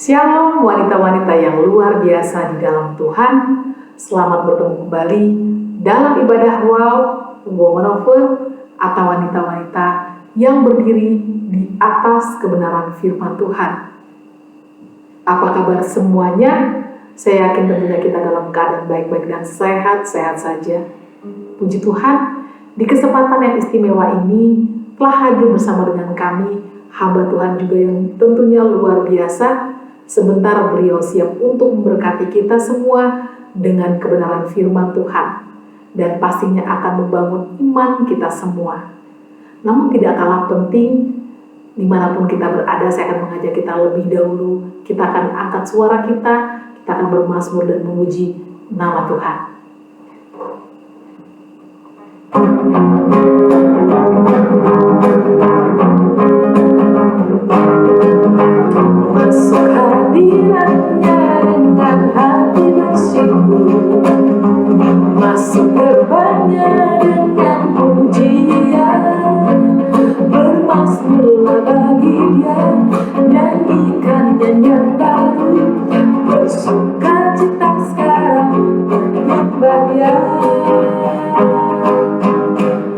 Shalom wanita-wanita yang luar biasa di dalam Tuhan. Selamat bertemu kembali dalam ibadah Wow, Woman of Word, atau wanita-wanita yang berdiri di atas kebenaran firman Tuhan. Apa kabar semuanya? Saya yakin tentunya kita dalam keadaan baik-baik dan sehat-sehat saja. Puji Tuhan, di kesempatan yang istimewa ini telah hadir bersama dengan kami hamba Tuhan juga yang tentunya luar biasa. Sebentar beliau siap untuk memberkati kita semua dengan kebenaran firman Tuhan, dan pastinya akan membangun iman kita semua. Namun tidak kalah penting, dimanapun kita berada, saya akan mengajak kita lebih dahulu. Kita akan angkat suara kita akan bermazmur dan memuji nama Tuhan. Masuk hadiratnya dengan hati bersyukur, masuk gerbangnya dengan pujian, bermazmurlah bagi Dia, nyanyikan nyanyian baru, bersuka cita sekarang menyembah Dia.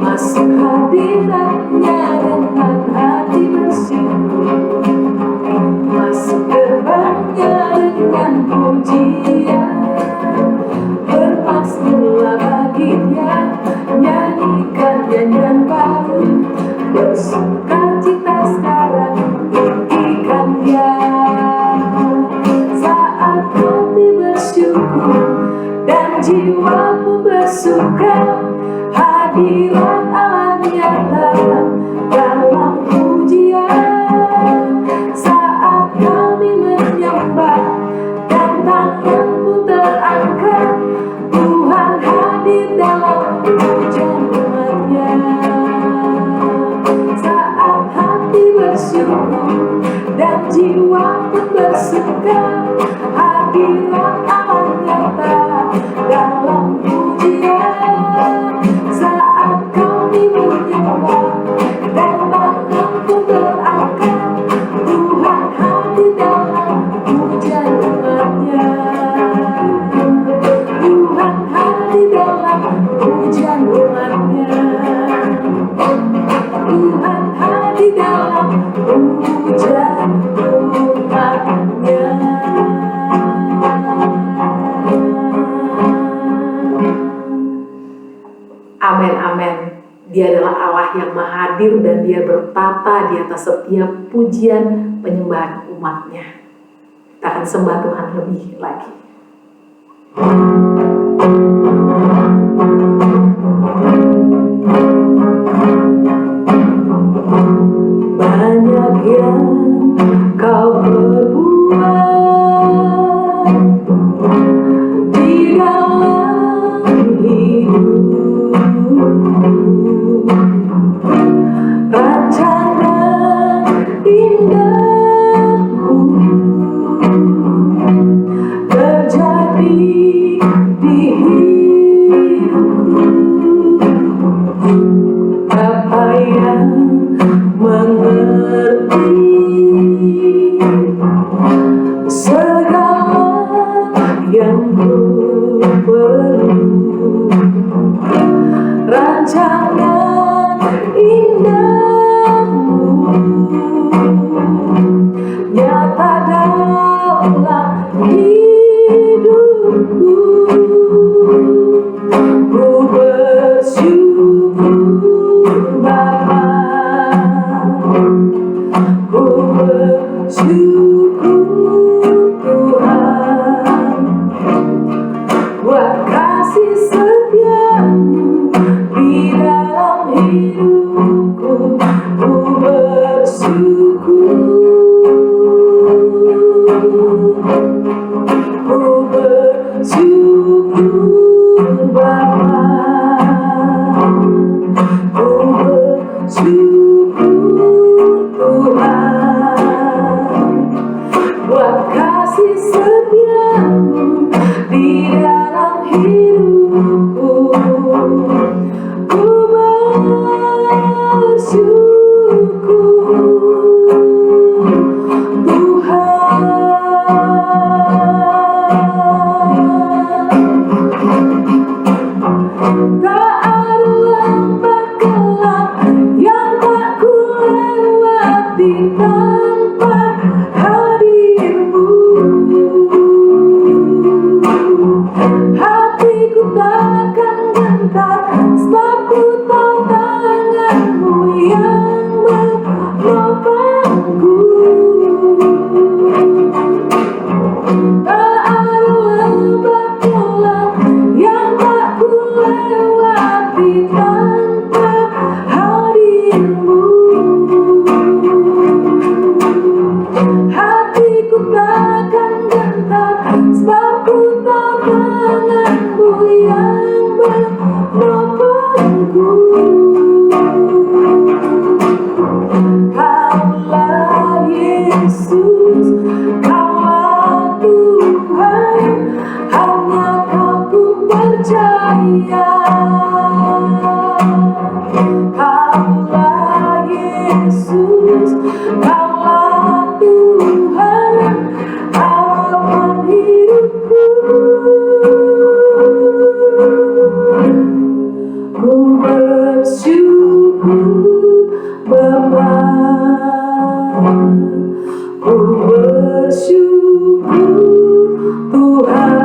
Masuk hadiratnya dengan hati bersyukur, masuk gerbangnya dengan pujian, bermazmurlah bagi Dia, nyanyikan nyanyian baru, bersuka cita sekarang tinggikan Dia. Saat hati bersyukur dan jiwa pun bersuka, hadirat Allah nyata dalam pujian. Saat kami menyembah dan tangan pun terangkat, Tuhan hadir dalam pujian umat-Nya. Saat hati bersyukur dan jiwa pun bersuka, hadirat Allah nyata dalam pujian. Saat kami menyembah dan tangan pun terangkat, Tuhan hadir dalam pujian umat-Nya. Tuhan hadir dalam pujian umat-Nya. Tuhan hadir dalam pujian umat-Nya. Amin, amin. Dia adalah Allah yang maha hadir dan Dia bertata di atas setiap pujian penyembahan umat-Nya. Kita akan sembah Tuhan lebih lagi. Banyak yang Kau perbuat di dalam hidupku, rancangan indahmu terjadi di hidupku. Apa yang mengerti segala yang ku perlu, rancangan indahmu nyata dalam hidupku. Ku bersyukur Bapa, ku bersyukur Tuhan, buat kasih setia-Mu di dalam hidupku. Ku bersyukur, ku bersyukur Bapa, ku bersyukur Tuhan, buat kasih setia-Mu di dalam hidupku. Ku bersyukur Tuhan. hatiku takkan gentar, sebab ku tahu tangan-Mu yang menopangku. Kaulah Yesus, Kaulah Tuhan, hanya Kau ku percaya. Kaulah Yesus, Kaulah Tuhan, harapan hidupku. Ku bersyukur Bapa, ku bersyukur Tuhan,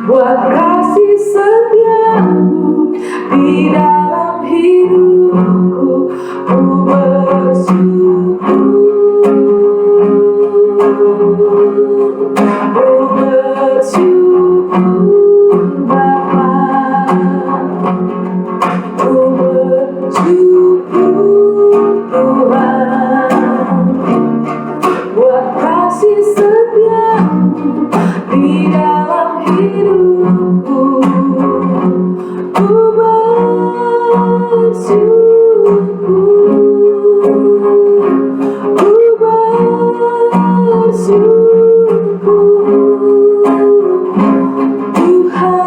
buat kasih setia-Mu di dalam hidupku. Ku bersyukur, ku bersyukur Bapa, ku bersyukur Tuhan, buat kasih setia-Mu di dalam hidupku. Ku bersyukur, ku bersyukur Tuhan.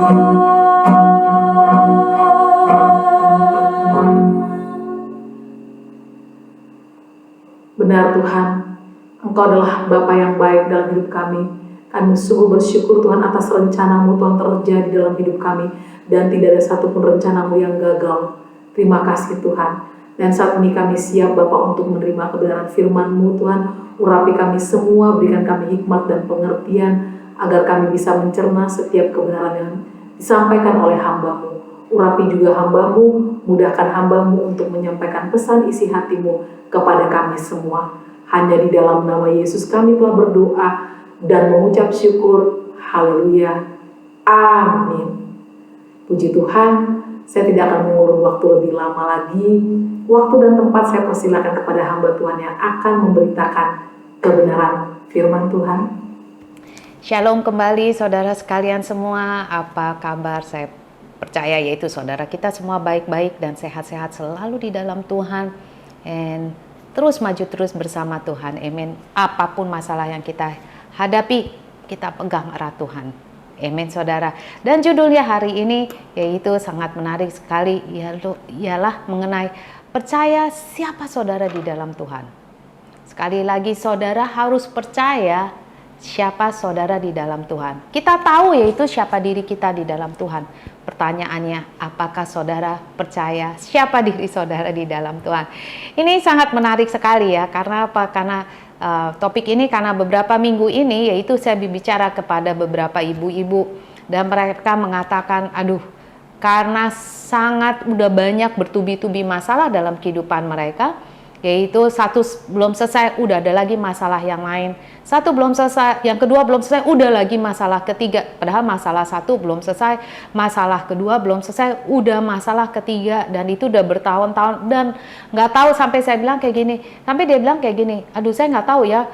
Benar Tuhan, Engkau adalah Bapa yang baik dalam hidup kami. Kami sungguh bersyukur Tuhan atas rencana-Mu Tuhan terjadi dalam hidup kami, dan tidak ada satupun rencana-Mu yang gagal. Terima kasih Tuhan. Dan saat ini kami siap Bapa untuk menerima kebenaran firman-Mu Tuhan. Urapi kami semua, berikan kami hikmat dan pengertian, agar kami bisa mencerna setiap kebenaran yang disampaikan oleh hamba-Mu. Urapi juga hamba-Mu, mudahkan hamba-Mu untuk menyampaikan pesan isi hati-Mu kepada kami semua. Hanya di dalam nama Yesus kami telah berdoa dan mengucap syukur. Haleluya. Amin. Puji Tuhan, saya tidak akan mengulur waktu lebih lama lagi. Waktu dan tempat saya persilakan kepada hamba Tuhan yang akan memberitakan kebenaran firman Tuhan. Shalom kembali saudara sekalian semua, apa kabar? Saya percaya yaitu saudara kita semua baik-baik dan sehat-sehat selalu di dalam Tuhan, and terus maju terus bersama Tuhan. Amin. Apapun masalah yang kita hadapi, kita pegang erat Tuhan. Amin saudara. Dan judulnya hari ini yaitu sangat menarik sekali, ialah mengenai percaya siapa saudara di dalam Tuhan. Sekali lagi saudara harus percaya siapa saudara di dalam Tuhan. Kita tahu yaitu siapa diri kita di dalam Tuhan. Pertanyaannya, apakah saudara percaya siapa diri saudara di dalam Tuhan? Ini sangat menarik sekali ya. Karena apa? Karena topik ini karena beberapa minggu ini yaitu saya berbicara kepada beberapa ibu-ibu, dan mereka mengatakan, aduh, karena sangat udah banyak bertubi-tubi masalah dalam kehidupan mereka, yaitu satu belum selesai, udah ada lagi masalah yang lain. Satu belum selesai, yang kedua belum selesai, udah lagi masalah ketiga. Padahal masalah satu belum selesai, masalah kedua belum selesai, udah masalah ketiga. Dan itu udah bertahun-tahun, dan nggak tahu, sampai saya bilang kayak gini. Sampai dia bilang kayak gini, aduh saya nggak tahu ya,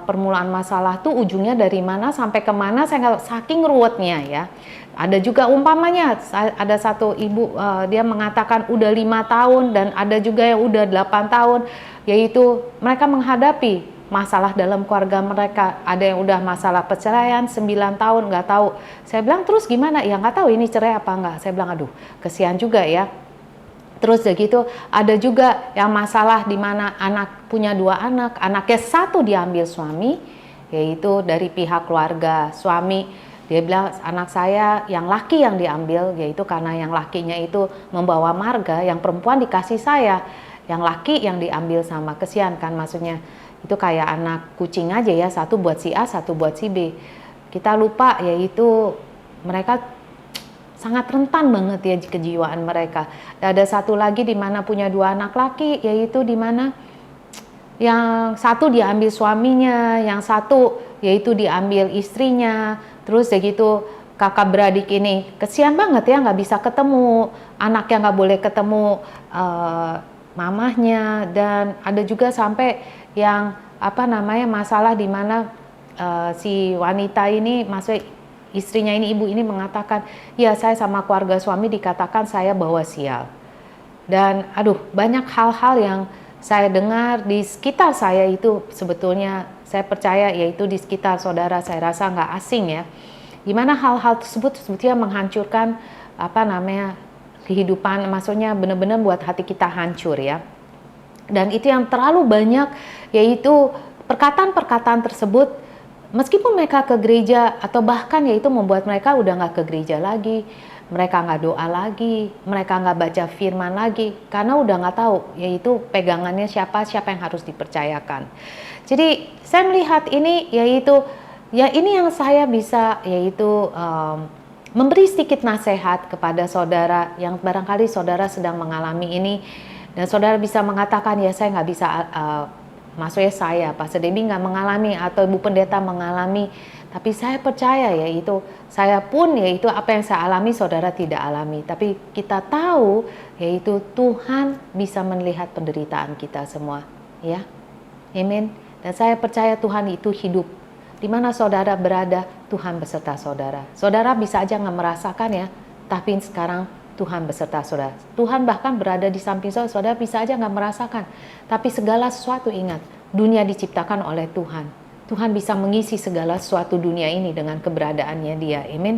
permulaan masalah tuh ujungnya dari mana sampai kemana, saya nggak, saking ruwetnya ya. Ada juga umpamanya, ada satu ibu, dia mengatakan udah 5 tahun, dan ada juga yang udah 8 tahun, yaitu mereka menghadapi masalah dalam keluarga mereka. Ada yang udah masalah perceraian 9 tahun, nggak tahu. Saya bilang, terus gimana? Ya nggak tahu ini cerai apa enggak. Saya bilang, aduh kesian juga ya. Terus begitu, ada juga yang masalah di mana anak punya 2 anak, anaknya satu diambil suami, yaitu dari pihak keluarga suami. Dia bilang, anak saya yang laki yang diambil, yaitu karena yang lakinya itu membawa marga, yang perempuan dikasih saya, yang laki yang diambil sama. Kesian kan, maksudnya itu kayak anak kucing aja ya, satu buat si A, satu buat si B. Kita lupa yaitu mereka sangat rentan banget ya kejiwaan mereka. Dan ada satu lagi di mana punya 2 anak laki, yaitu di mana yang satu diambil suaminya, yang satu yaitu diambil istrinya. Terus ya gitu, kakak beradik ini kesian banget ya, nggak bisa ketemu, anaknya nggak boleh ketemu mamahnya. Dan ada juga sampai yang masalah di mana si wanita ini, maksudnya istrinya ini, ibu ini mengatakan, ya saya sama keluarga suami dikatakan saya bawa sial. Dan banyak hal-hal yang saya dengar di sekitar saya itu, sebetulnya saya percaya yaitu di sekitar saudara, saya rasa nggak asing ya, dimana hal-hal tersebut sebetulnya menghancurkan kehidupan, maksudnya benar-benar buat hati kita hancur ya. Dan itu yang terlalu banyak, yaitu perkataan-perkataan tersebut, meskipun mereka ke gereja, atau bahkan yaitu membuat mereka udah nggak ke gereja lagi, mereka nggak doa lagi, mereka nggak baca firman lagi, karena udah nggak tahu yaitu pegangannya siapa yang harus dipercayakan. Jadi saya melihat ini yaitu, ya ini yang saya bisa yaitu memberi sedikit nasihat kepada saudara yang barangkali saudara sedang mengalami ini, dan saudara bisa mengatakan, ya saya nggak bisa, maksudnya saya, Pastor Debbie nggak mengalami, atau Ibu Pendeta mengalami, tapi saya percaya yaitu saya pun yaitu apa yang saya alami saudara tidak alami, tapi kita tahu yaitu Tuhan bisa melihat penderitaan kita semua, ya, amin. Dan saya percaya Tuhan itu hidup. Di mana saudara berada, Tuhan beserta saudara. Saudara bisa aja nggak merasakan ya, tapi sekarang Tuhan beserta saudara. Tuhan bahkan berada di samping saudara, saudara bisa aja nggak merasakan. Tapi segala sesuatu ingat, dunia diciptakan oleh Tuhan. Tuhan bisa mengisi segala sesuatu dunia ini dengan keberadaannya Dia. Amin.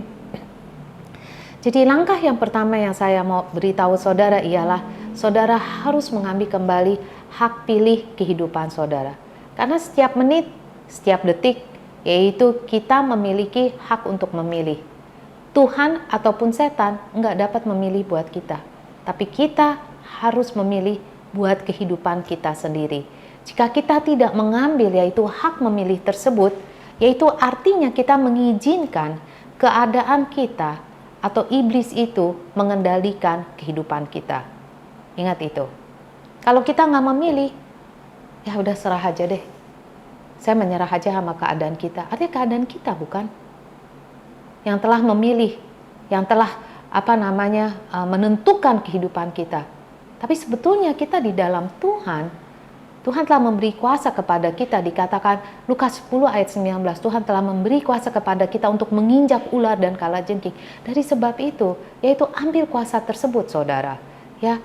Jadi langkah yang pertama yang saya mau beritahu saudara ialah saudara harus mengambil kembali hak pilih kehidupan saudara. Karena setiap menit, setiap detik, yaitu kita memiliki hak untuk memilih. Tuhan ataupun setan nggak dapat memilih buat kita. Tapi kita harus memilih buat kehidupan kita sendiri. Jika kita tidak mengambil yaitu hak memilih tersebut, yaitu artinya kita mengizinkan keadaan kita atau iblis itu mengendalikan kehidupan kita. Ingat itu. Kalau kita nggak memilih, ya udah serah aja deh. Saya menyerah aja sama keadaan kita. Artinya keadaan kita bukan yang telah memilih, yang telah menentukan kehidupan kita. Tapi sebetulnya kita di dalam Tuhan telah memberi kuasa kepada kita. Dikatakan Lukas 10 ayat 19, Tuhan telah memberi kuasa kepada kita untuk menginjak ular dan kalajengking. Dari sebab itu, yaitu ambil kuasa tersebut saudara. Ya,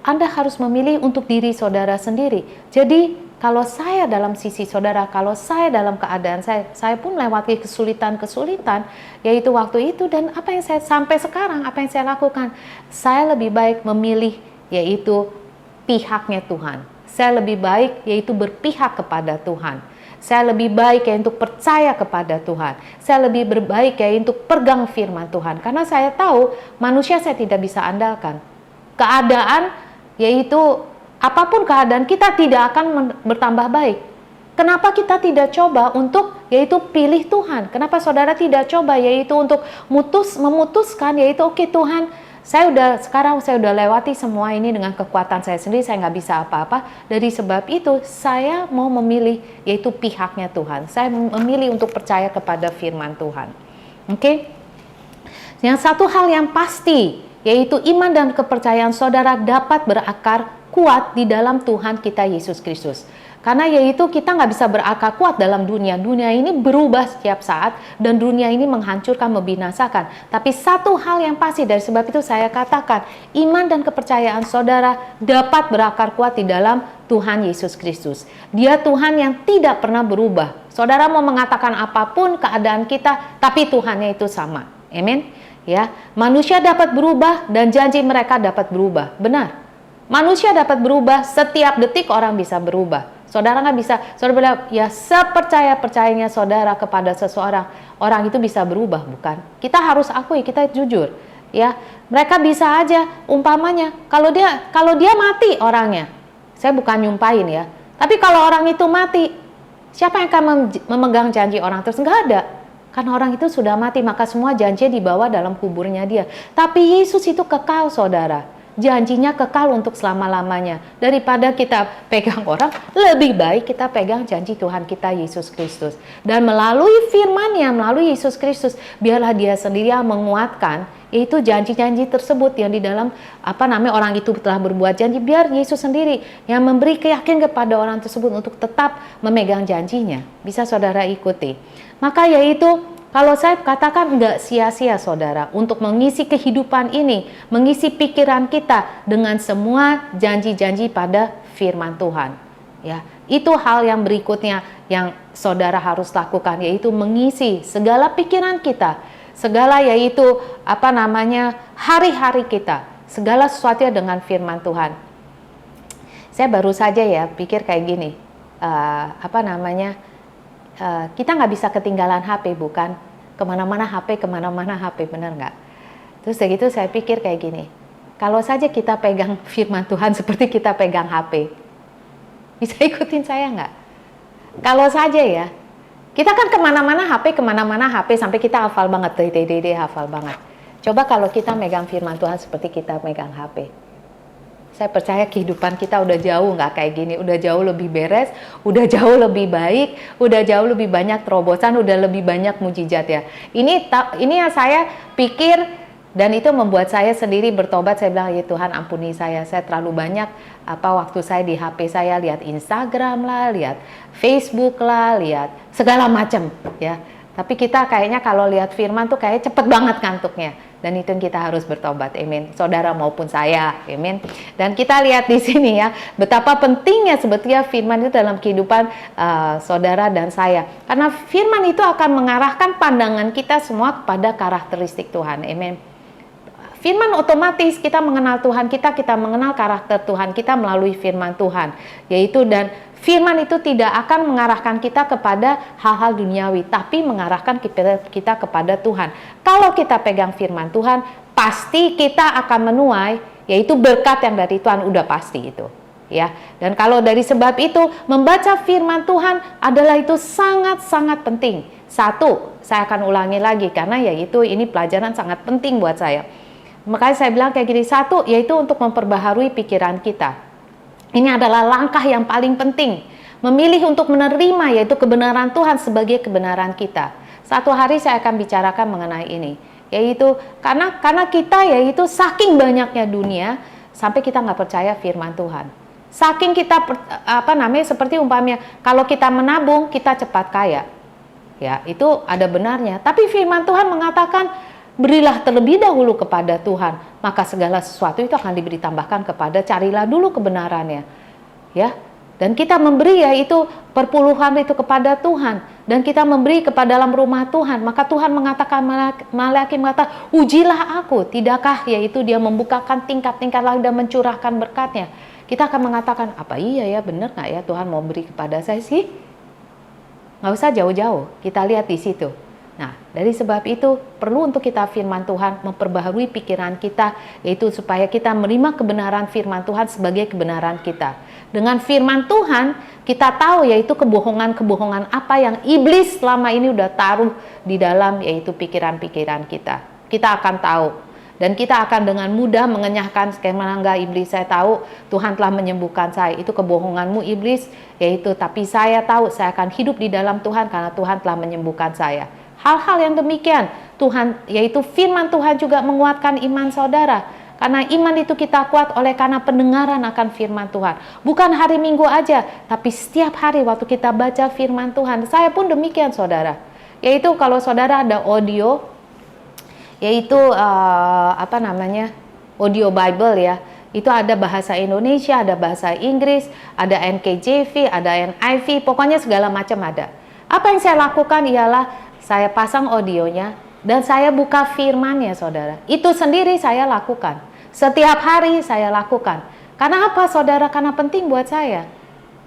Anda harus memilih untuk diri saudara sendiri. Jadi kalau saya dalam sisi saudara, kalau saya dalam keadaan saya pun melewati kesulitan-kesulitan, yaitu waktu itu, dan apa yang saya sampai sekarang, apa yang saya lakukan, saya lebih baik memilih yaitu pihaknya Tuhan. Saya lebih baik yaitu berpihak kepada Tuhan. Saya lebih baik yaitu untuk percaya kepada Tuhan. Saya lebih berbaik yaitu untuk pegang firman Tuhan. Karena saya tahu manusia saya tidak bisa andalkan. Keadaan yaitu apapun keadaan kita tidak akan bertambah baik. Kenapa kita tidak coba untuk yaitu pilih Tuhan? Kenapa saudara tidak coba yaitu untuk memutuskan yaitu oke Tuhan, sekarang saya udah lewati semua ini dengan kekuatan saya sendiri, saya nggak bisa apa-apa. Dari sebab itu saya mau memilih yaitu pihaknya Tuhan. Saya memilih untuk percaya kepada firman Tuhan. Oke? Yang satu hal yang pasti yaitu iman dan kepercayaan saudara dapat berakar kuat di dalam Tuhan kita Yesus Kristus. Karena yaitu kita nggak bisa berakar kuat dalam dunia. Dunia ini berubah setiap saat dan dunia ini menghancurkan, membinasakan. Tapi satu hal yang pasti, dari sebab itu saya katakan iman dan kepercayaan saudara dapat berakar kuat di dalam Tuhan Yesus Kristus. Dia Tuhan yang tidak pernah berubah. Saudara mau mengatakan apapun keadaan kita, tapi Tuhannya itu sama. Amin. Ya, manusia dapat berubah dan janji mereka dapat berubah. Benar. Manusia dapat berubah, setiap detik orang bisa berubah. Saudara nggak bisa, saudara bilang, ya sepercaya-percayanya saudara kepada seseorang, orang itu bisa berubah, bukan? Kita harus akui, kita jujur. Ya, mereka bisa aja, umpamanya, kalau dia mati orangnya, saya bukan nyumpain ya, tapi kalau orang itu mati, siapa yang akan memegang janji orang terus? Nggak ada. Karena orang itu sudah mati, maka semua janji dibawa dalam kuburnya dia. Tapi Yesus itu kekal, saudara. Janjinya kekal untuk selama-lamanya. Daripada kita pegang orang, lebih baik kita pegang janji Tuhan kita Yesus Kristus. Dan melalui firman-Nya, melalui Yesus Kristus, biarlah Dia sendiri yang menguatkan yaitu janji-janji tersebut yang di dalam orang itu telah berbuat janji, biar Yesus sendiri yang memberi keyakinan kepada orang tersebut untuk tetap memegang janjinya. Bisa saudara ikuti. Maka yaitu kalau saya katakan nggak sia-sia saudara untuk mengisi kehidupan ini, mengisi pikiran kita dengan semua janji-janji pada firman Tuhan. Ya, itu hal yang berikutnya yang saudara harus lakukan, yaitu mengisi segala pikiran kita, segala yaitu hari-hari kita, segala sesuatu dengan firman Tuhan. Saya baru saja ya pikir kayak gini, kita nggak bisa ketinggalan HP, bukan? Kemana-mana HP, benar nggak? Terus segitu saya pikir kayak gini, kalau saja kita pegang firman Tuhan seperti kita pegang HP, bisa ikutin saya nggak? Kalau saja ya, kita kan kemana-mana HP sampai kita hafal banget, hafal banget. Coba kalau kita megang firman Tuhan seperti kita megang HP. Saya percaya kehidupan kita udah jauh nggak kayak gini, udah jauh lebih beres, udah jauh lebih baik, udah jauh lebih banyak terobosan, udah lebih banyak mujizat ya. Ini yang saya pikir, dan itu membuat saya sendiri bertobat. Saya bilang, ya Tuhan ampuni saya terlalu banyak waktu saya di HP saya lihat Instagram lah, lihat Facebook lah, lihat segala macam ya. Tapi kita kayaknya kalau lihat firman tuh kayak cepet banget ngantuknya. Dan itu yang kita harus bertobat, amin. Saudara maupun saya, amin. Dan kita lihat di sini ya, betapa pentingnya sebetulnya firman itu dalam kehidupan saudara dan saya. Karena firman itu akan mengarahkan pandangan kita semua kepada karakteristik Tuhan, amin. Firman otomatis kita mengenal Tuhan kita mengenal karakter Tuhan kita melalui firman Tuhan. Yaitu dan firman itu tidak akan mengarahkan kita kepada hal-hal duniawi, tapi mengarahkan kita kepada Tuhan. Kalau kita pegang firman Tuhan, pasti kita akan menuai, yaitu berkat yang dari Tuhan, udah pasti itu. Ya, dan kalau dari sebab itu, membaca firman Tuhan adalah itu sangat-sangat penting. Satu, saya akan ulangi lagi, karena yaitu ini pelajaran sangat penting buat saya. Makanya saya bilang kayak gini, satu, yaitu untuk memperbaharui pikiran kita. Ini adalah langkah yang paling penting. Memilih untuk menerima yaitu kebenaran Tuhan sebagai kebenaran kita. Satu hari saya akan bicarakan mengenai ini. Yaitu karena kita yaitu saking banyaknya dunia sampai kita nggak percaya firman Tuhan. Saking kita seperti umpamanya kalau kita menabung kita cepat kaya. Ya, itu ada benarnya. Tapi firman Tuhan mengatakan berilah terlebih dahulu kepada Tuhan, maka segala sesuatu itu akan diberi tambahkan kepada, carilah dulu kebenarannya. Ya, dan kita memberi yaitu perpuluhan itu kepada Tuhan, dan kita memberi kepada dalam rumah Tuhan, maka Tuhan mengatakan, Malaki mengatakan, ujilah aku, tidakkah yaitu dia membukakan tingkat-tingkat lagi dan mencurahkan berkatnya. Kita akan mengatakan, apa iya ya, benar nggak ya Tuhan mau beri kepada saya sih? Nggak usah jauh-jauh, kita lihat di situ. Nah, dari sebab itu perlu untuk kita firman Tuhan memperbaharui pikiran kita, yaitu supaya kita menerima kebenaran firman Tuhan sebagai kebenaran kita. Dengan firman Tuhan, kita tahu yaitu kebohongan-kebohongan apa yang iblis selama ini udah taruh di dalam yaitu pikiran-pikiran kita. Kita akan tahu. Dan kita akan dengan mudah mengenyahkan skema enggak iblis, saya tahu Tuhan telah menyembuhkan saya. Itu kebohonganmu iblis, yaitu tapi saya tahu saya akan hidup di dalam Tuhan karena Tuhan telah menyembuhkan saya. Hal-hal yang demikian Tuhan, yaitu firman Tuhan juga menguatkan iman saudara. Karena iman itu kita kuat oleh karena pendengaran akan firman Tuhan. Bukan hari Minggu aja, tapi setiap hari waktu kita baca firman Tuhan. Saya pun demikian saudara. Yaitu kalau saudara ada audio, yaitu audio Bible ya. Itu ada bahasa Indonesia, ada bahasa Inggris, ada NKJV, ada NIV, pokoknya segala macam ada. Apa yang saya lakukan ialah saya pasang audionya dan saya buka firman-Nya, saudara. Itu sendiri saya lakukan. Setiap hari saya lakukan. Karena apa, saudara? Karena penting buat saya.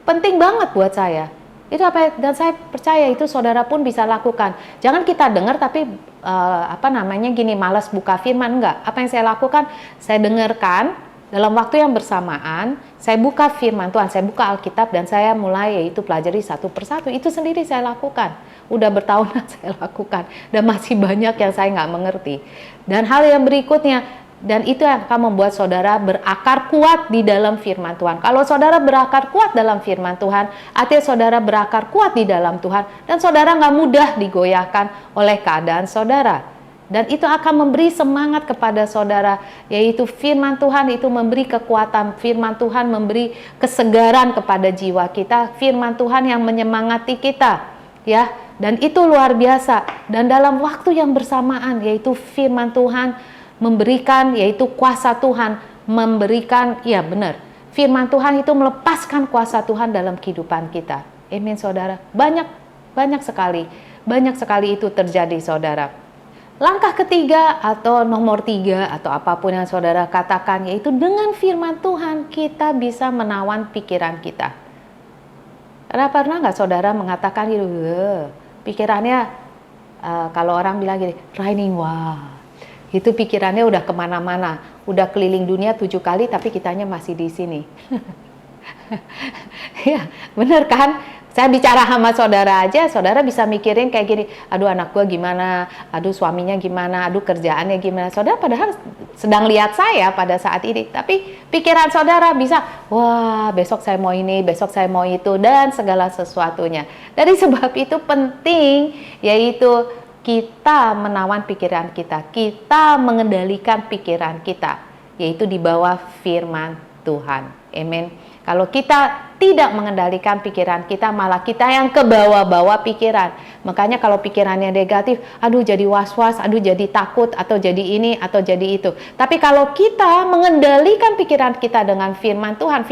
Penting banget buat saya. Itu apa? Dan saya percaya itu saudara pun bisa lakukan. Jangan kita dengar tapi gini, malas buka firman, enggak. Apa yang saya lakukan? Saya dengarkan dalam waktu yang bersamaan, saya buka firman Tuhan, saya buka Alkitab dan saya mulai yaitu pelajari satu persatu. Itu sendiri saya lakukan. Udah bertahunan saya lakukan dan masih banyak yang saya nggak mengerti. Dan hal yang berikutnya, dan itu yang akan membuat saudara berakar kuat di dalam firman Tuhan. Kalau saudara berakar kuat dalam firman Tuhan, artinya saudara berakar kuat di dalam Tuhan dan saudara nggak mudah digoyahkan oleh keadaan saudara. Dan itu akan memberi semangat kepada saudara, yaitu firman Tuhan itu memberi kekuatan, firman Tuhan memberi kesegaran kepada jiwa kita, firman Tuhan yang menyemangati kita, ya. Dan itu luar biasa. Dan dalam waktu yang bersamaan, yaitu firman Tuhan memberikan, yaitu kuasa Tuhan memberikan, ya benar. Firman Tuhan itu melepaskan kuasa Tuhan dalam kehidupan kita. Amin, saudara. Banyak sekali itu terjadi, saudara. Langkah ketiga atau nomor 3 atau apapun yang saudara katakan, yaitu dengan firman Tuhan kita bisa menawan pikiran kita. Pernah nggak saudara mengatakan gitu, pikirannya kalau orang bilang gini, running wild, itu pikirannya udah kemana-mana, udah keliling dunia 7 kali tapi kitanya masih di sini. Ya, bener kan? Saya bicara sama saudara aja, saudara bisa mikirin kayak gini, aduh anak gue gimana, aduh suaminya gimana, aduh kerjaannya gimana. Saudara padahal sedang lihat saya pada saat ini, tapi pikiran saudara bisa, wah besok saya mau ini, besok saya mau itu, dan segala sesuatunya. Dari sebab itu penting, yaitu kita menawan pikiran kita mengendalikan pikiran kita, yaitu di bawah firman Tuhan. Amin. Kalau kita tidak mengendalikan pikiran kita, malah kita yang ke bawah-bawah pikiran. Makanya kalau pikirannya negatif, aduh jadi was-was, aduh jadi takut, atau jadi ini, atau jadi itu. Tapi kalau kita mengendalikan pikiran kita dengan firman Tuhan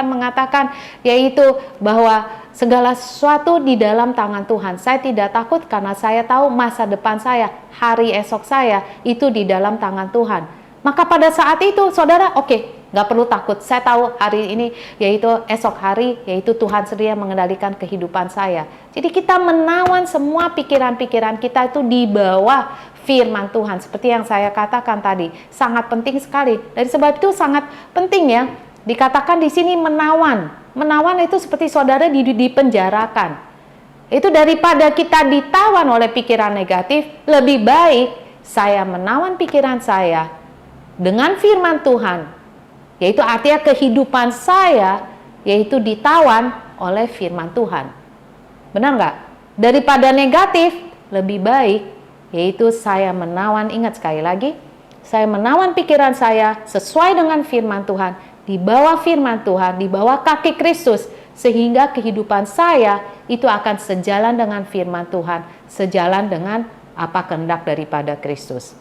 mengatakan, yaitu bahwa segala sesuatu di dalam tangan Tuhan. Saya tidak takut karena saya tahu masa depan saya, hari esok saya, itu di dalam tangan Tuhan. Maka pada saat itu, saudara, oke, nggak perlu takut. Saya tahu hari ini, yaitu esok hari, yaitu Tuhan sendiri yang mengendalikan kehidupan saya. Jadi kita menawan semua pikiran-pikiran kita itu di bawah firman Tuhan. Seperti yang saya katakan tadi, sangat penting sekali. Dari sebab itu sangat penting ya, dikatakan di sini menawan. Menawan itu seperti saudara dipenjarakan. Itu daripada kita ditawan oleh pikiran negatif, lebih baik saya menawan pikiran saya dengan firman Tuhan, yaitu artinya kehidupan saya, yaitu ditawan oleh firman Tuhan. Benar nggak? Daripada negatif, lebih baik, yaitu saya menawan, ingat sekali lagi, saya menawan pikiran saya sesuai dengan firman Tuhan, di bawah firman Tuhan, di bawah kaki Kristus, sehingga kehidupan saya itu akan sejalan dengan firman Tuhan, sejalan dengan apa kehendak daripada Kristus.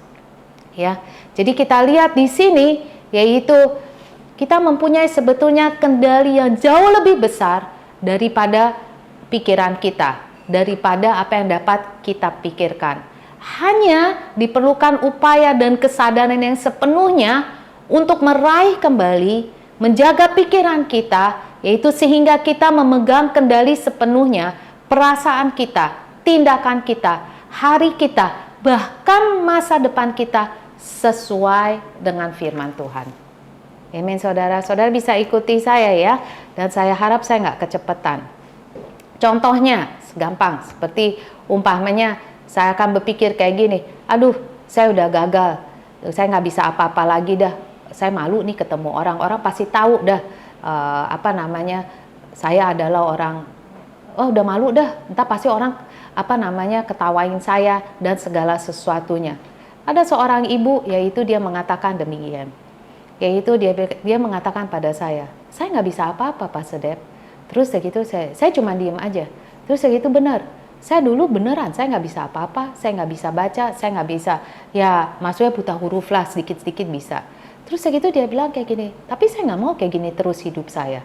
Ya, jadi kita lihat di sini, yaitu kita mempunyai sebetulnya kendali yang jauh lebih besar daripada pikiran kita, daripada apa yang dapat kita pikirkan. Hanya diperlukan upaya dan kesadaran yang sepenuhnya untuk meraih kembali, menjaga pikiran kita, yaitu sehingga kita memegang kendali sepenuhnya perasaan kita, tindakan kita, hari kita, bahkan masa depan kita sesuai dengan firman Tuhan. Amin, saudara. Saudara bisa ikuti saya ya, dan saya harap saya nggak kecepatan. Contohnya, gampang, seperti umpamanya saya akan berpikir kayak gini, aduh saya udah gagal, saya nggak bisa apa-apa lagi dah, saya malu nih ketemu orang pasti tahu dah, saya adalah orang, oh udah malu dah, entah pasti orang ketawain saya dan segala sesuatunya. Ada seorang ibu, yaitu dia mengatakan demikian, yaitu dia mengatakan pada saya nggak bisa apa-apa Pak Sedep. Terus segitu saya cuma diem aja. Terus segitu benar, saya dulu beneran saya nggak bisa apa-apa, saya nggak bisa baca, saya nggak bisa, ya maksudnya buta huruf lah, sedikit-sedikit bisa. Terus segitu dia bilang kayak gini, tapi saya nggak mau kayak gini terus hidup saya.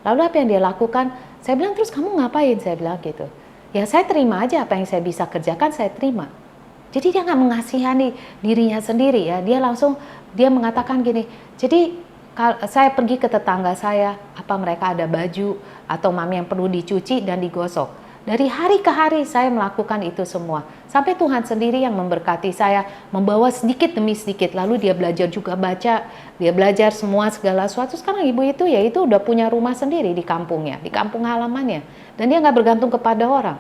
Lalu apa yang dia lakukan? Saya bilang, terus kamu ngapain? Saya bilang gitu. Ya saya terima aja apa yang saya bisa kerjakan, saya terima. Jadi dia nggak mengasihani dirinya sendiri ya. Dia mengatakan gini, jadi saya pergi ke tetangga saya, apa mereka ada baju atau mami yang perlu dicuci dan digosok. Dari hari ke hari saya melakukan itu semua. Sampai Tuhan sendiri yang memberkati saya, membawa sedikit demi sedikit. Lalu dia belajar juga baca, dia belajar semua segala sesuatu. Sekarang ibu itu udah punya rumah sendiri di kampungnya, di kampung halamannya. Dan dia nggak bergantung kepada orang.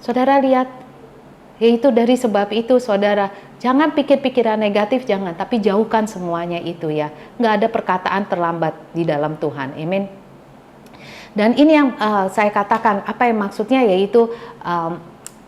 Saudara lihat, yaitu dari sebab itu saudara, jangan pikir-pikiran negatif, jangan, tapi jauhkan semuanya itu ya. Nggak ada perkataan terlambat di dalam Tuhan, amin. Dan ini yang saya katakan, apa yang maksudnya, yaitu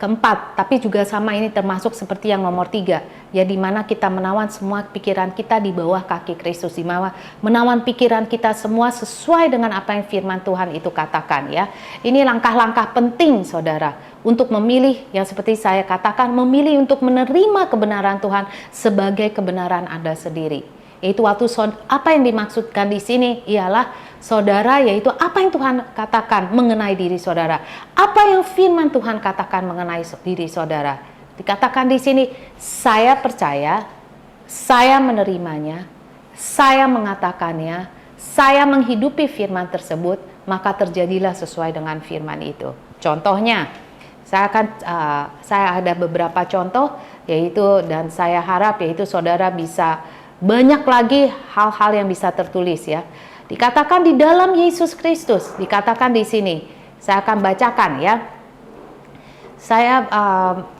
keempat, tapi juga sama ini termasuk seperti yang nomor 3, ya di mana kita menawan semua pikiran kita di bawah kaki Kristus, di bawah menawan pikiran kita semua sesuai dengan apa yang firman Tuhan itu katakan ya. Ini langkah-langkah penting saudara untuk memilih yang seperti saya katakan, memilih untuk menerima kebenaran Tuhan sebagai kebenaran Anda sendiri. Yaitu waktu apa yang dimaksudkan di sini ialah saudara, yaitu apa yang Tuhan katakan mengenai diri saudara. Apa yang firman Tuhan katakan mengenai diri saudara. Dikatakan di sini, saya percaya, saya menerimanya, saya mengatakannya, saya menghidupi firman tersebut, maka terjadilah sesuai dengan firman itu. Contohnya, saya ada beberapa contoh, yaitu dan saya harap yaitu saudara bisa banyak lagi hal-hal yang bisa tertulis ya. Dikatakan di dalam Yesus Kristus, dikatakan di sini. Saya akan bacakan ya. Saya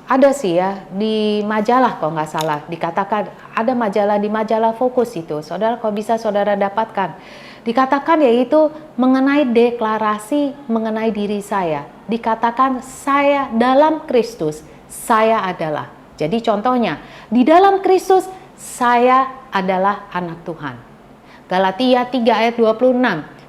ada sih ya di majalah kalau nggak salah. Dikatakan ada majalah di majalah Fokus itu. Saudara kalau bisa saudara dapatkan. Dikatakan yaitu mengenai deklarasi mengenai diri saya. Dikatakan saya dalam Kristus, saya adalah. Jadi contohnya di dalam Kristus saya adalah anak Tuhan. Galatia 3 ayat 26.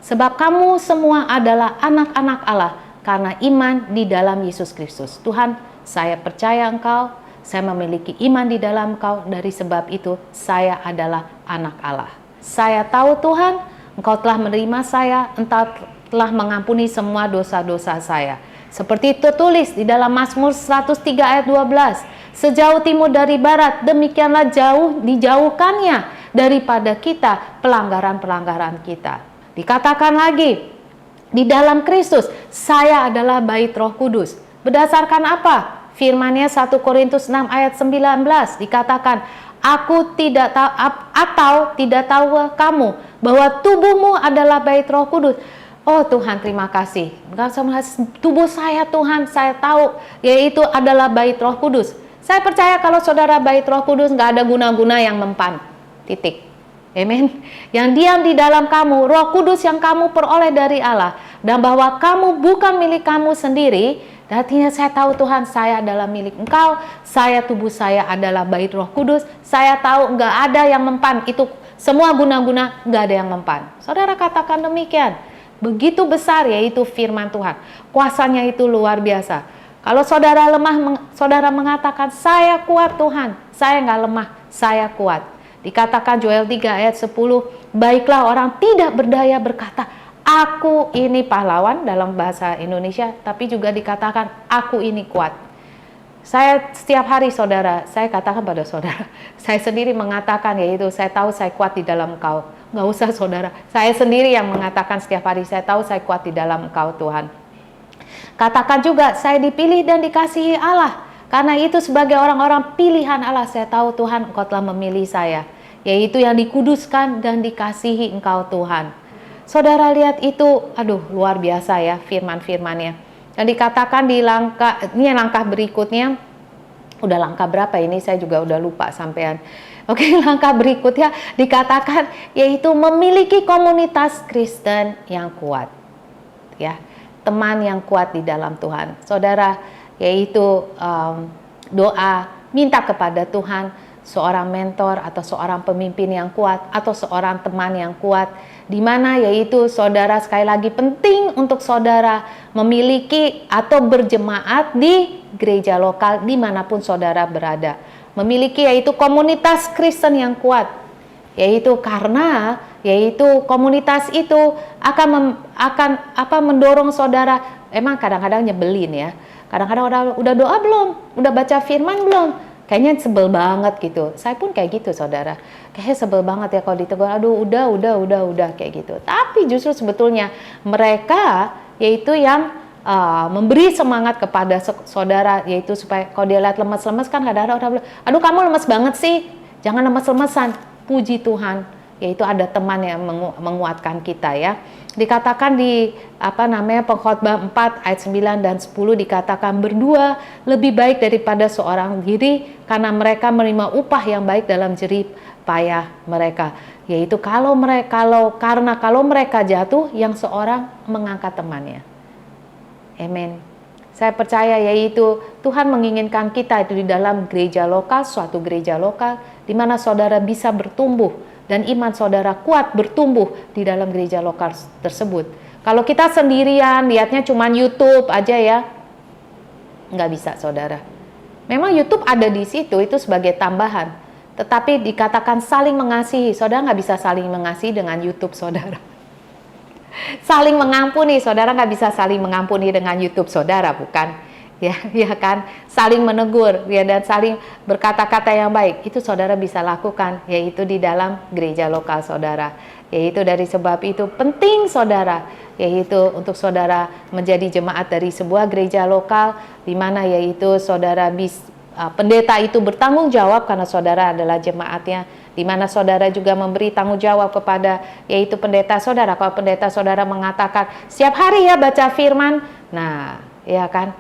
Sebab kamu semua adalah anak-anak Allah karena iman di dalam Yesus Kristus. Tuhan, saya percaya Engkau, saya memiliki iman di dalam Engkau, dari sebab itu saya adalah anak Allah. Saya tahu Tuhan, Engkau telah menerima saya, Engkau telah mengampuni semua dosa-dosa saya. Seperti tertulis di dalam Mazmur 103 ayat 12. Sejauh timur dari barat, demikianlah jauh dijauhkannya daripada kita pelanggaran-pelanggaran kita. Dikatakan lagi, di dalam Kristus, saya adalah bait Roh Kudus. Berdasarkan apa? Firman-Nya 1 Korintus 6 ayat 19 dikatakan, aku tidak tahu atau tidak tahu kamu bahwa tubuhmu adalah bait Roh Kudus. Oh Tuhan, terima kasih. Tubuh saya Tuhan, saya tahu yaitu adalah bait Roh Kudus. Saya percaya kalau saudara bait Roh Kudus nggak ada guna-guna yang mempan. Titik. Amin. Yang diam di dalam kamu, Roh Kudus yang kamu peroleh dari Allah, dan bahwa kamu bukan milik kamu sendiri. Artinya saya tahu Tuhan, saya adalah milik Engkau, saya tubuh saya adalah bait Roh Kudus. Saya tahu nggak ada yang mempan, itu semua guna-guna nggak ada yang mempan. Saudara katakan demikian. Begitu besar yaitu firman Tuhan. Kuasanya itu luar biasa. Kalau saudara lemah, saudara mengatakan saya kuat Tuhan. Saya nggak lemah, saya kuat. Dikatakan Joel 3 ayat 10, baiklah orang tidak berdaya berkata, aku ini pahlawan dalam bahasa Indonesia, tapi juga dikatakan aku ini kuat. Saya setiap hari saudara, saya katakan pada saudara, saya sendiri mengatakan yaitu saya tahu saya kuat di dalam Engkau. Nggak usah saudara, saya sendiri yang mengatakan setiap hari, saya tahu saya kuat di dalam Engkau Tuhan. Katakan juga saya dipilih dan dikasihi Allah. Karena itu sebagai orang-orang pilihan Allah, saya tahu Tuhan Engkau telah memilih saya. Yaitu yang dikuduskan dan dikasihi Engkau Tuhan. Saudara lihat itu, aduh luar biasa ya firman-firmannya. Dan dikatakan di langkah berikutnya, udah langkah berapa ini saya juga udah lupa sampean. Oke, langkah berikutnya dikatakan yaitu memiliki komunitas Kristen yang kuat. Ya, teman yang kuat di dalam Tuhan. Saudara, yaitu doa, minta kepada Tuhan seorang mentor atau seorang pemimpin yang kuat atau seorang teman yang kuat, di mana yaitu saudara sekali lagi penting untuk saudara memiliki atau berjemaat di gereja lokal dimanapun saudara berada, memiliki yaitu komunitas Kristen yang kuat, yaitu karena yaitu komunitas itu akan mendorong saudara. Emang kadang-kadang nyebelin ya, kadang-kadang udah doa belum, udah baca firman belum, kayaknya sebel banget gitu. Saya pun kayak gitu saudara, kayaknya sebel banget ya kalau ditegur, aduh udah kayak gitu. Tapi justru sebetulnya mereka yaitu yang memberi semangat kepada saudara, yaitu supaya kalau dia lihat lemes-lemes kan kadang-kadang orang bilang, aduh kamu lemes banget sih, jangan lemes-lemesan. Puji Tuhan, yaitu ada teman yang menguatkan kita ya. Dikatakan di Pengkhotbah 4 ayat 9 dan 10 dikatakan berdua lebih baik daripada seorang diri karena mereka menerima upah yang baik dalam jerih payah mereka. Yaitu kalau mereka jatuh yang seorang mengangkat temannya. Amin. Saya percaya yaitu Tuhan menginginkan kita itu di dalam gereja lokal, suatu gereja lokal, di mana saudara bisa bertumbuh dan iman saudara kuat bertumbuh di dalam gereja lokal tersebut. Kalau kita sendirian, lihatnya cuma YouTube aja ya, nggak bisa saudara. Memang YouTube ada di situ, itu sebagai tambahan. Tetapi dikatakan saling mengasihi, saudara nggak bisa saling mengasihi dengan YouTube saudara. Saling mengampuni, saudara nggak bisa saling mengampuni dengan YouTube saudara, bukan? Ya kan, saling menegur ya, dan saling berkata-kata yang baik, itu saudara bisa lakukan, yaitu di dalam gereja lokal saudara. Yaitu dari sebab itu penting saudara, yaitu untuk saudara menjadi jemaat dari sebuah gereja lokal, di mana yaitu saudara pendeta itu bertanggung jawab karena saudara adalah jemaatnya, di mana saudara juga memberi tanggung jawab kepada yaitu pendeta saudara. Kalau pendeta saudara mengatakan setiap hari ya baca firman, nah ya kan,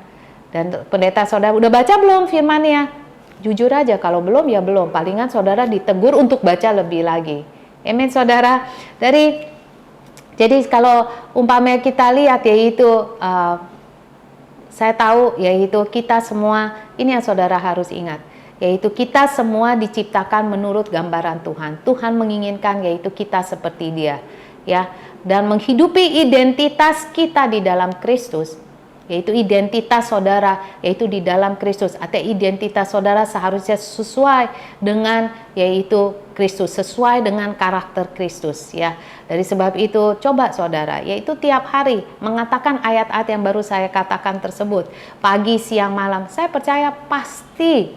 dan pendeta saudara udah baca belum firmannya? Jujur aja, kalau belum ya belum, palingan saudara ditegur untuk baca lebih lagi. Amin saudara. Jadi kalau umpamanya kita lihat yaitu saya tahu yaitu kita semua, ini yang saudara harus ingat, yaitu kita semua diciptakan menurut gambaran Tuhan. Tuhan menginginkan yaitu kita seperti Dia, ya, dan menghidupi identitas kita di dalam Kristus, yaitu identitas saudara, yaitu di dalam Kristus. Atau identitas saudara seharusnya sesuai dengan yaitu Kristus, sesuai dengan karakter Kristus, ya. Dari sebab itu coba saudara, yaitu tiap hari mengatakan ayat-ayat yang baru saya katakan tersebut, pagi, siang, malam. Saya percaya pasti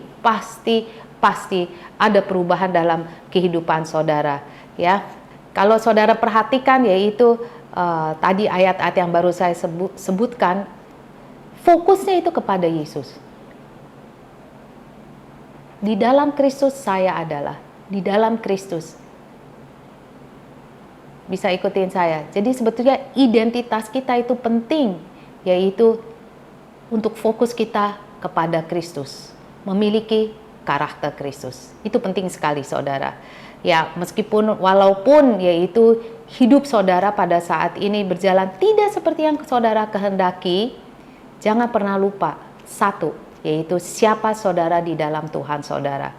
ada perubahan dalam kehidupan saudara, ya. Kalau saudara perhatikan yaitu tadi ayat-ayat yang baru saya sebutkan, fokusnya itu kepada Yesus. Di dalam Kristus saya adalah, di dalam Kristus. Bisa ikutin saya. Jadi sebetulnya identitas kita itu penting, yaitu untuk fokus kita kepada Kristus, memiliki karakter Kristus. Itu penting sekali saudara. Ya, meskipun walaupun yaitu hidup saudara pada saat ini berjalan tidak seperti yang saudara kehendaki, jangan pernah lupa satu, yaitu siapa saudara di dalam Tuhan saudara.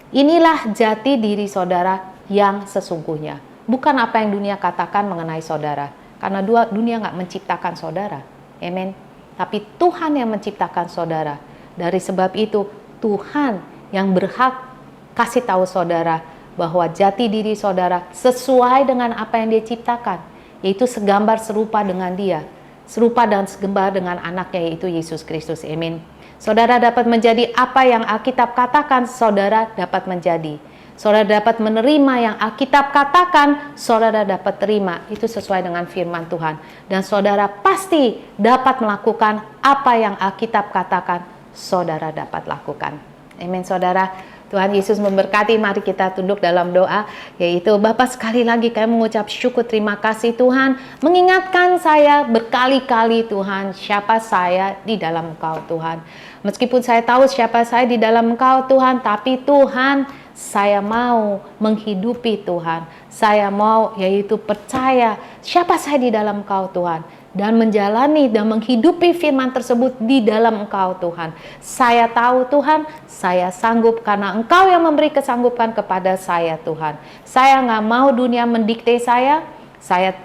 Inilah jati diri saudara yang sesungguhnya. Bukan apa yang dunia katakan mengenai saudara. Karena dunia nggak menciptakan saudara. Amen. Tapi Tuhan yang menciptakan saudara. Dari sebab itu Tuhan yang berhak kasih tahu saudara bahwa jati diri saudara sesuai dengan apa yang Dia ciptakan. Yaitu segambar serupa dengan Dia. Serupa dan segambar dengan anaknya yaitu Yesus Kristus. Amin. Saudara dapat menjadi apa yang Alkitab katakan saudara dapat menjadi. Saudara dapat menerima yang Alkitab katakan saudara dapat terima. Itu sesuai dengan firman Tuhan. Dan saudara pasti dapat melakukan apa yang Alkitab katakan saudara dapat lakukan. Amin saudara. Tuhan Yesus memberkati. Mari kita tunduk dalam doa, yaitu Bapa, sekali lagi kami mengucap syukur, terima kasih Tuhan mengingatkan saya berkali-kali Tuhan siapa saya di dalam Engkau Tuhan. Meskipun saya tahu siapa saya di dalam Engkau Tuhan, tapi Tuhan, saya mau menghidupi Tuhan. Saya mau yaitu percaya siapa saya di dalam Engkau Tuhan, dan menjalani dan menghidupi firman tersebut di dalam Engkau Tuhan. Saya tahu Tuhan, saya sanggup karena Engkau yang memberi kesanggupan kepada saya Tuhan. Saya nggak mau dunia mendikte saya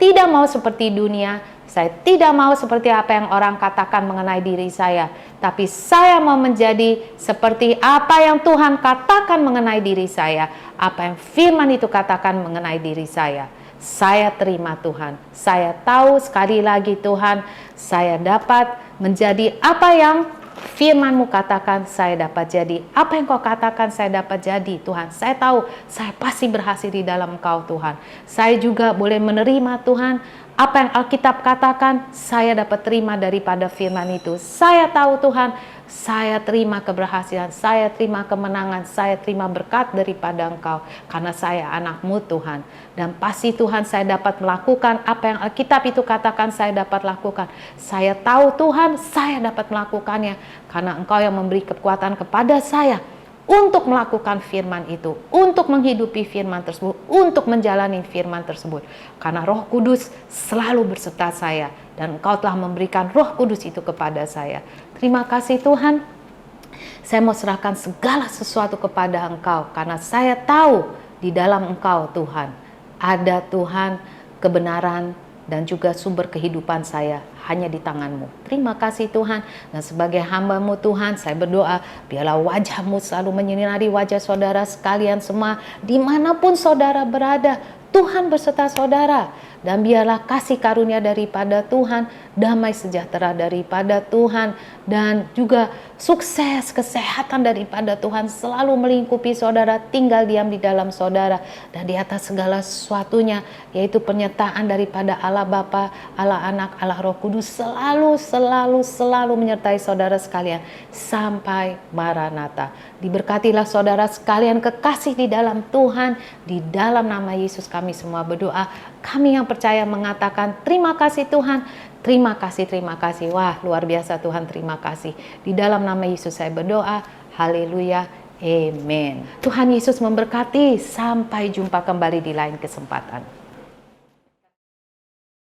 tidak mau seperti dunia, saya tidak mau seperti apa yang orang katakan mengenai diri saya. Tapi saya mau menjadi seperti apa yang Tuhan katakan mengenai diri saya, apa yang firman itu katakan mengenai diri saya. Saya terima Tuhan. Saya tahu sekali lagi Tuhan, saya dapat menjadi apa yang firman-Mu katakan saya dapat jadi. Apa yang Kau katakan saya dapat jadi Tuhan. Saya tahu saya pasti berhasil di dalam Engkau Tuhan. Saya juga boleh menerima Tuhan apa yang Alkitab katakan saya dapat terima daripada firman itu. Saya tahu Tuhan, saya terima keberhasilan, saya terima kemenangan, saya terima berkat daripada Engkau. Karena saya anak-Mu Tuhan. Dan pasti Tuhan saya dapat melakukan apa yang Alkitab itu katakan saya dapat lakukan. Saya tahu Tuhan, saya dapat melakukannya. Karena Engkau yang memberi kekuatan kepada saya untuk melakukan firman itu, untuk menghidupi firman tersebut, untuk menjalani firman tersebut. Karena Roh Kudus selalu berserta saya, dan Engkau telah memberikan Roh Kudus itu kepada saya. Terima kasih Tuhan. Saya mau serahkan segala sesuatu kepada Engkau, karena saya tahu di dalam Engkau Tuhan, ada Tuhan kebenaran dan juga sumber kehidupan saya hanya di tangan-Mu. Terima kasih Tuhan. Dan sebagai hamba-Mu Tuhan, saya berdoa biarlah wajah-Mu selalu menyinari wajah saudara sekalian semua, dimanapun saudara berada. Tuhan berserta saudara, dan biarlah kasih karunia daripada Tuhan, damai sejahtera daripada Tuhan, dan juga sukses kesehatan daripada Tuhan selalu melingkupi saudara, tinggal diam di dalam saudara, dan di atas segala sesuatunya yaitu penyertaan daripada Allah Bapa, Allah Anak, Allah Roh Kudus selalu menyertai saudara sekalian sampai Maranatha. Diberkatilah saudara sekalian kekasih di dalam Tuhan, di dalam nama Yesus kami semua berdoa. Kami yang percaya mengatakan terima kasih Tuhan, terima kasih, terima kasih. Wah, luar biasa Tuhan, terima kasih. Di dalam nama Yesus saya berdoa, haleluya, amin. Tuhan Yesus memberkati, sampai jumpa kembali di lain kesempatan.